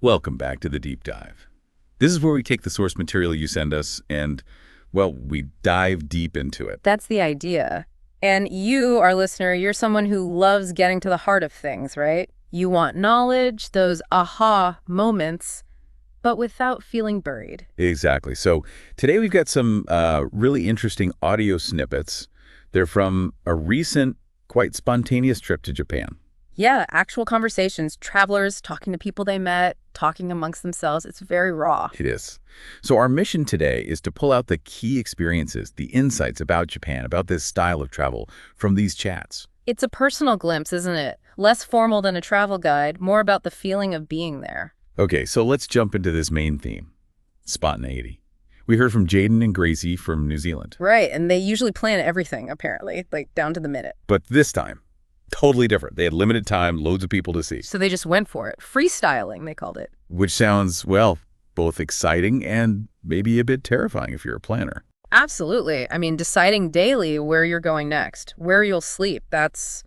Welcome back to the deep dive. This is where we take the source material you send us and, well, we dive deep into it. That's the idea. And you, our listener, you're someone who loves getting to the heart of things, right? You want knowledge, those aha moments, but without feeling buried. Exactly. So today we've got some really interesting audio snippets. They're from a recent, quite spontaneous trip to Japan. Yeah, actual conversations, travelers talking to people they met, talking amongst themselves. It's very raw. It is. So our mission today is to pull out the key experiences, the insights about Japan, about this style of travel from these chats. It's a personal glimpse, isn't it? Less formal than a travel guide, more about the feeling of being there. Okay, so let's jump into this main theme, spontaneity. We heard from Jayden and Gracie from New Zealand. Right, and they usually plan everything, apparently, like down to the minute. But this time, totally different. They had limited time, loads of people to see. So they just went for it. Freestyling, they called it. Which sounds, well, both exciting and maybe a bit terrifying if you're a planner. Absolutely. I mean, deciding daily where you're going next, where you'll sleep, that's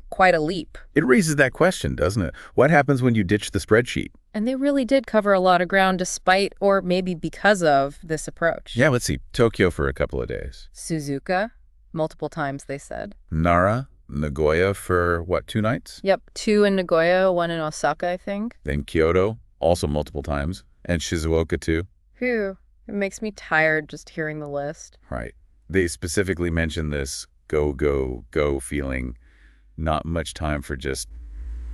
quite a leap. It raises that question, doesn't it? What happens when you ditch the spreadsheet? And they really did cover a lot of ground despite, or maybe because of, this approach. Yeah, let's see. Tokyo for a couple of days. Shizuoka, multiple times, they said. Nara, Nagoya for, what, 2 nights? Yep, 2 in Nagoya, 1 in Osaka, I think. Then Kyoto, also multiple times. And Shizuoka, too. Phew, it makes me tired just hearing the list. Right. They specifically mentioned this go, go, go feeling, not much time for just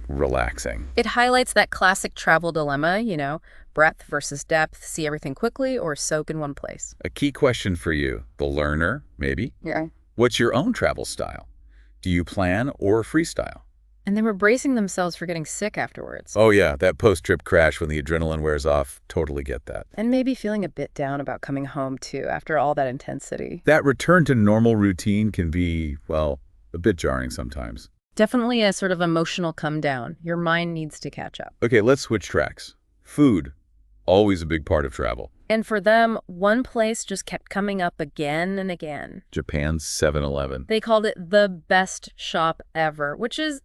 relaxing. It highlights that classic travel dilemma, breadth versus depth, see everything quickly or soak in one place. A key question for you, the learner, maybe. Yeah. What's your own travel style? Do you plan or freestyle? And they were bracing themselves for getting sick afterwards. Oh yeah, that post-trip crash when the adrenaline wears off, totally get that. And maybe feeling a bit down about coming home, too, after all that intensity. That return to normal routine can be, well, a bit jarring sometimes. Definitely a sort of emotional come down. Your mind needs to catch up. Okay, let's switch tracks. Food, always a big part of travel. And for them, one place just kept coming up again and again. Japan's 7-Eleven. They called it the best shop ever, which is,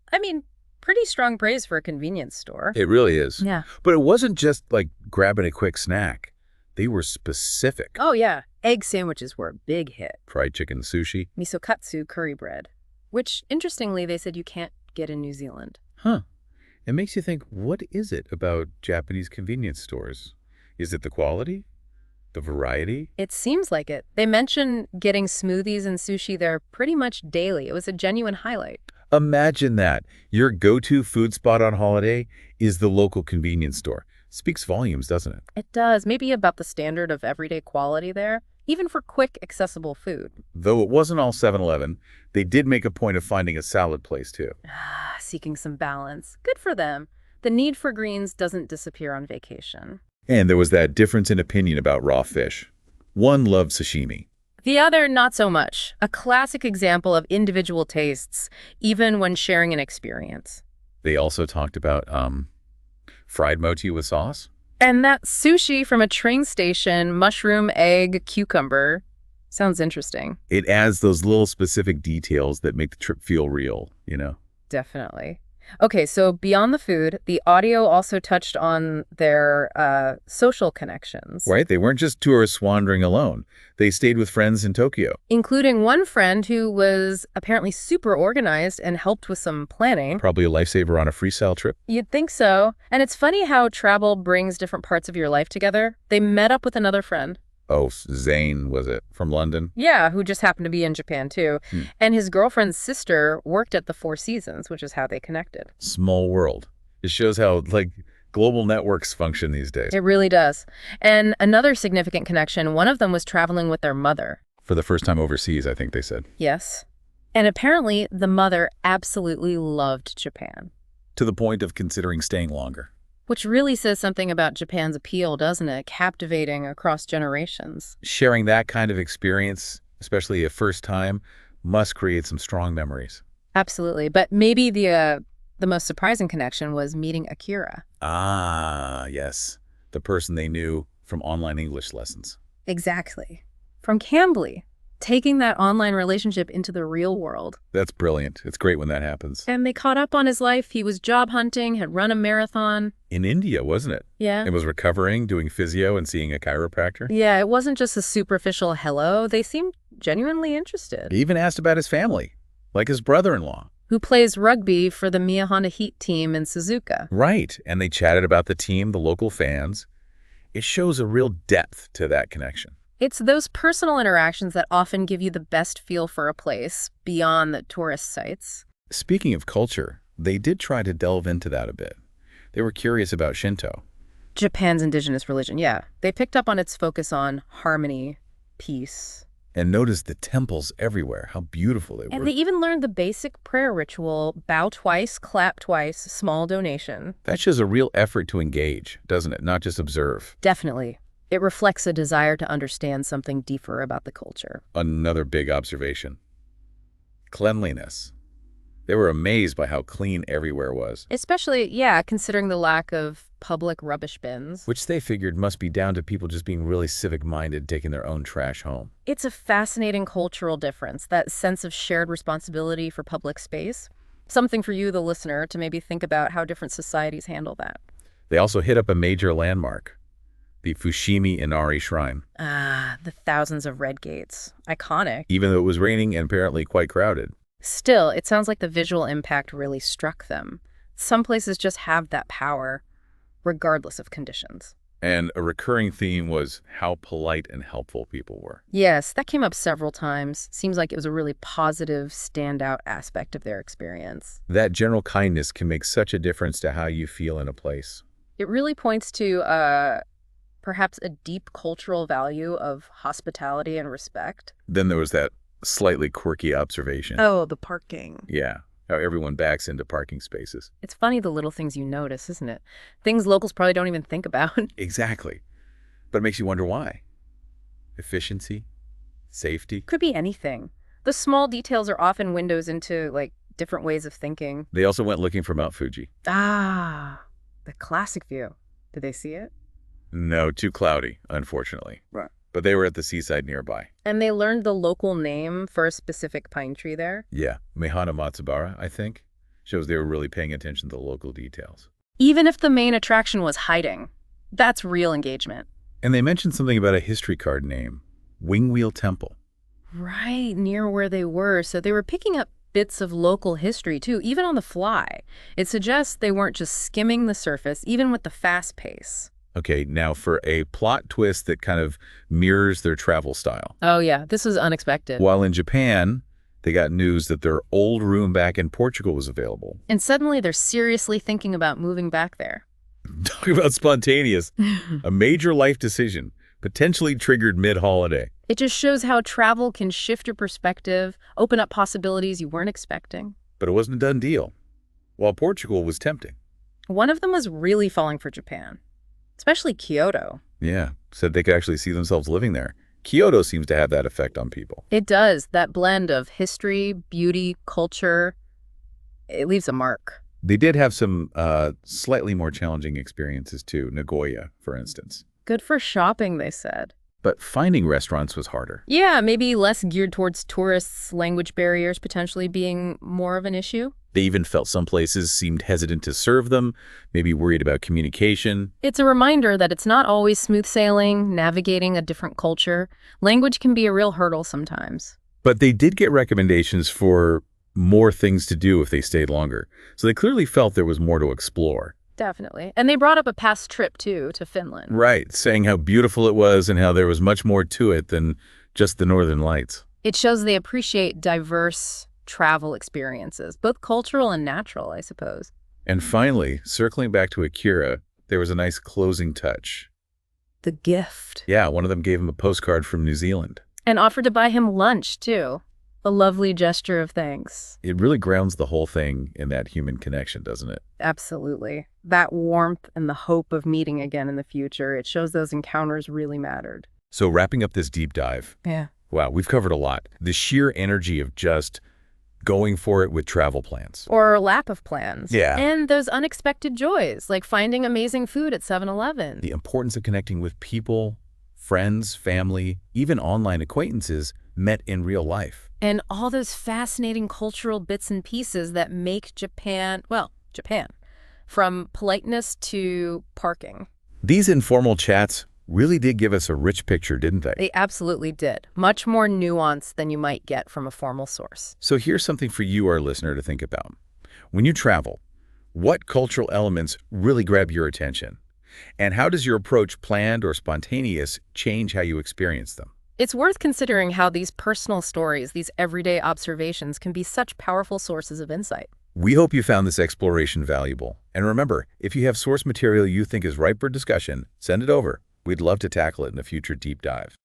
pretty strong praise for a convenience store. It really is. Yeah. But it wasn't just like grabbing a quick snack. They were specific. Oh, yeah. Egg sandwiches were a big hit. Fried chicken sushi. Misokatsu curry bread, which, interestingly, they said you can't get in New Zealand. Huh. It makes you think, what is it about Japanese convenience stores? Is it the quality? The variety? It seems like it. They mention getting smoothies and sushi there pretty much daily. It was a genuine highlight. Imagine that. Your go-to food spot on holiday is the local convenience store. Speaks volumes, doesn't it? It does. Maybe about the standard of everyday quality there, even for quick, accessible food. Though it wasn't all 7-Eleven, they did make a point of finding a salad place, too. Seeking some balance. Good for them. The need for greens doesn't disappear on vacation. And there was that difference in opinion about raw fish. One loved sashimi. The other, not so much. A classic example of individual tastes, even when sharing an experience. They also talked about fried mochi with sauce. And that sushi from a train station, mushroom, egg, cucumber. Sounds interesting. It adds those little specific details that make the trip feel real, Definitely. Okay, so beyond the food, the audio also touched on their social connections. Right? They weren't just tourists wandering alone. They stayed with friends in Tokyo. Including one friend who was apparently super organized and helped with some planning. Probably a lifesaver on a freestyle trip. You'd think so. And it's funny how travel brings different parts of your life together. They met up with another friend. Oh, Zane, was it? From London? Yeah, who just happened to be in Japan, too. And his girlfriend's sister worked at the Four Seasons, which is how they connected. Small world. It shows how, global networks function these days. It really does. And another significant connection, one of them was traveling with their mother. For the first time overseas, I think they said. Yes. And apparently, the mother absolutely loved Japan. To the point of considering staying longer. Which really says something about Japan's appeal, doesn't it? Captivating across generations. Sharing that kind of experience, especially a first time, must create some strong memories. Absolutely. But maybe the most surprising connection was meeting Akira. Ah, yes. The person they knew from online English lessons. Exactly. From Cambly. taking that online relationship into the real world. That's brilliant. It's great when that happens. And they caught up on his life. He was job hunting, had run a marathon. In India, wasn't it? Yeah. It was recovering, doing physio and seeing a chiropractor. Yeah, it wasn't just a superficial hello. They seemed genuinely interested. He even asked about his family, like his brother-in-law. Who plays rugby for the Miyahana Heat team in Shizuoka. Right, and they chatted about the team, the local fans. It shows a real depth to that connection. It's those personal interactions that often give you the best feel for a place beyond the tourist sites. Speaking of culture, they did try to delve into that a bit. They were curious about Shinto. Japan's indigenous religion, yeah. They picked up on its focus on harmony, peace. And noticed the temples everywhere, how beautiful they were. And they even learned the basic prayer ritual, bow twice, clap twice, small donation. That shows a real effort to engage, doesn't it? Not just observe. Definitely. It reflects a desire to understand something deeper about the culture. Another big observation. Cleanliness. They were amazed by how clean everywhere was. Especially, yeah, considering the lack of public rubbish bins. Which they figured must be down to people just being really civic-minded, taking their own trash home. It's a fascinating cultural difference, that sense of shared responsibility for public space. Something for you, the listener, to maybe think about how different societies handle that. They also hit up a major landmark, the Fushimi Inari Shrine. Ah, the thousands of red gates. Iconic. Even though it was raining and apparently quite crowded. Still, it sounds like the visual impact really struck them. Some places just have that power, regardless of conditions. And a recurring theme was how polite and helpful people were. Yes, that came up several times. Seems like it was a really positive, standout aspect of their experience. That general kindness can make such a difference to how you feel in a place. It really points to perhaps a deep cultural value of hospitality and respect. Then there was that slightly quirky observation. Oh, the parking. Yeah, how everyone backs into parking spaces. It's funny the little things you notice, isn't it? Things locals probably don't even think about. Exactly. But it makes you wonder why. Efficiency? Safety? Could be anything. The small details are often windows into, different ways of thinking. They also went looking for Mount Fuji. Ah, the classic view. Did they see it? No, too cloudy, unfortunately. Right. But they were at the seaside nearby. And they learned the local name for a specific pine tree there? Yeah, Mehana Matsubara, I think. Shows they were really paying attention to the local details. Even if the main attraction was hiding, that's real engagement. And they mentioned something about a history card name, Wingwheel Temple. Right, near where they were. So they were picking up bits of local history, too, even on the fly. It suggests they weren't just skimming the surface, even with the fast pace. Okay, now for a plot twist that kind of mirrors their travel style. Oh, yeah, this was unexpected. While in Japan, they got news that their old room back in Portugal was available. And suddenly they're seriously thinking about moving back there. Talk about spontaneous. A major life decision, potentially triggered mid-holiday. It just shows how travel can shift your perspective, open up possibilities you weren't expecting. But it wasn't a done deal. While Portugal was tempting. One of them was really falling for Japan, especially Kyoto. Yeah, said they could actually see themselves living there. Kyoto seems to have that effect on people. It does. That blend of history, beauty, culture, it leaves a mark. They did have some slightly more challenging experiences too, Nagoya, for instance. Good for shopping, they said. But finding restaurants was harder. Yeah, maybe less geared towards tourists, language barriers potentially being more of an issue. They even felt some places seemed hesitant to serve them, maybe worried about communication. It's a reminder that it's not always smooth sailing, navigating a different culture. Language can be a real hurdle sometimes. But they did get recommendations for more things to do if they stayed longer. So they clearly felt there was more to explore. Definitely. And they brought up a past trip, too, to Finland. Right, saying how beautiful it was and how there was much more to it than just the Northern Lights. It shows they appreciate diverse travel experiences, both cultural and natural, I suppose. And finally, circling back to Akira, there was a nice closing touch. The gift. Yeah, one of them gave him a postcard from New Zealand. And offered to buy him lunch, too. A lovely gesture of thanks. It really grounds the whole thing in that human connection, doesn't it? Absolutely. That warmth and the hope of meeting again in the future, it shows those encounters really mattered. So wrapping up this deep dive. Yeah. Wow, we've covered a lot. The sheer energy of just going for it with travel plans. Or a lap of plans. Yeah. And those unexpected joys, like finding amazing food at 7-Eleven. The importance of connecting with people friends, family, even online acquaintances met in real life. And all those fascinating cultural bits and pieces that make Japan, well, Japan, from politeness to parking. These informal chats really did give us a rich picture, didn't they? They absolutely did. Much more nuance than you might get from a formal source. So here's something for you, our listener, to think about. When you travel, what cultural elements really grab your attention? And how does your approach, planned or spontaneous, change how you experience them? It's worth considering how these personal stories, these everyday observations, can be such powerful sources of insight. We hope you found this exploration valuable. And remember, if you have source material you think is ripe for discussion, send it over. We'd love to tackle it in a future deep dive.